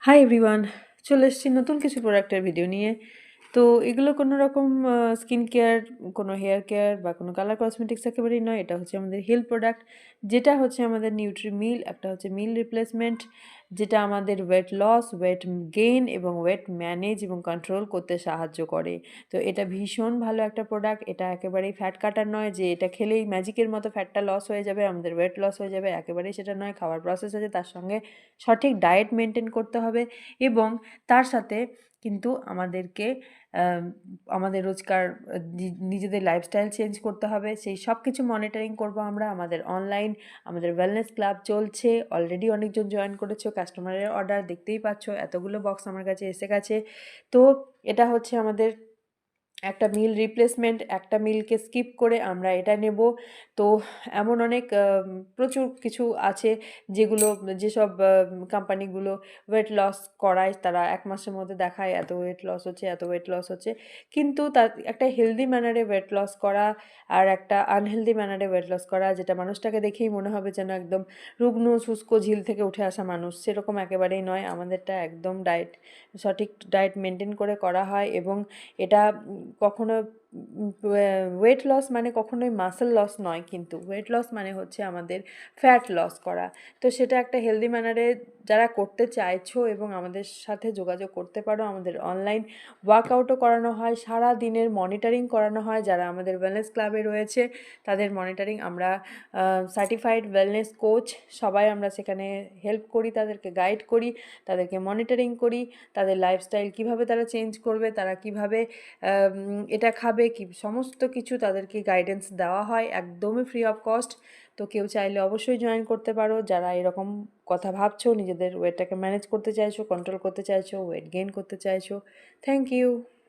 Hi everyone, চলে এসেছি নতুন কিছু প্রোডাক্টের ভিডিও নিয়ে। তো এগুলো কোনো রকম স্কিন কেয়ার, কোনো হেয়ার কেয়ার বা কোনো কালার কসমেটিক্স একেবারেই নয়। এটা হচ্ছে আমাদের হেলথ প্রোডাক্ট, যেটা হচ্ছে আমাদের নিউট্রি মিল, একটা হচ্ছে মিল রিপ্লেসমেন্ট, যেটা আমাদের ওয়েট লস, ওয়েট গেইন এবং ওয়েট ম্যানেজ এবং কন্ট্রোল করতে সাহায্য করে। তো এটা ভীষণ ভালো একটা প্রোডাক্ট। এটা একেবারেই ফ্যাট কাটার নয় যে এটা খেলেই ম্যাজিকের মতো ফ্যাটটা লস হয়ে যাবে, আমাদের ওয়েট লস হয়ে যাবে, একেবারেই সেটা নয়। খাওয়ার প্রসেস আছে, তার সঙ্গে সঠিক ডায়েট মেনটেন করতে হবে এবং তার সাথে কিন্তু আমাদেরকে আম আমাদের রোজকার নিজেদের লাইফস্টাইল চেঞ্জ করতে হবে। সেই সবকিছু মনিটরিং করব আমরা। আমাদের অনলাইন আমাদের ওয়েলনেস ক্লাব চলছে। অলরেডি অনেকজন জয়েন করেছো। কাস্টমারের অর্ডার দেখতেই পাচ্ছ। এতগুলো বক্স আমার কাছে এসে গেছে। তো এটা হচ্ছে আমাদের একটা মিল রিপ্লেসমেন্ট, একটা মিলকে স্কিপ করে আমরা এটা নেব। তো এমন অনেক প্রচুর কিছু আছে যেগুলো যেসব কোম্পানিগুলো ওয়েট লস করায়, তারা ১ মাসের মধ্যে দেখায় এত ওয়েট লস হচ্ছে, এত ওয়েট লস হচ্ছে। কিন্তু তার একটা হেলদি ম্যানারে ওয়েট লস করা আর একটা আনহেলদি ম্যানারে ওয়েট লস করা, যেটা মানুষটাকে দেখেই মনে হবে যেন একদম রুগ্ন শুষ্ক ঝিল থেকে উঠে আসা মানুষ, সেরকম একেবারেই নয়। আমাদেরটা একদম সঠিক ডায়েট মেনটেন করে করা হয় এবং এটা কখনো ওয়েট লস মানে কখনোই মাসল লস নয়, কিন্তু ওয়েট লস মানে হচ্ছে আমাদের ফ্যাট লস করা। তো সেটা একটা হেলদি ম্যানারে যারা করতে চাইছো এবং আমাদের সাথে যোগাযোগ করতে পারো। আমাদের অনলাইন ওয়ার্কআউটও করানো হয়, সারা দিনের মনিটরিং করানো হয়। যারা আমাদের ওয়েলনেস ক্লাবে রয়েছে তাদের মনিটরিং আমরা, সার্টিফাইড ওয়েলনেস কোচ সবাই আমরা সেখানে হেল্প করি, তাদেরকে গাইড করি, তাদেরকে মনিটরিং করি, তাদের লাইফস্টাইল কীভাবে তারা চেঞ্জ করবে, তারা কীভাবে এটা খাবে, কি সমস্ত কিছু তাদেরকে গাইডেন্স দেওয়া হয় একদমই ফ্রি অফ কস্ট। তো কেউ চাইলে অবশ্যই জয়েন করতে পারো, যারা এরকম কথা ভাবছো, নিজেদের ওয়েটটাকে ম্যানেজ করতে চাইছো, কন্ট্রোল করতে চাইছো, ওয়েট গেইন করতে চাইছো। Thank you.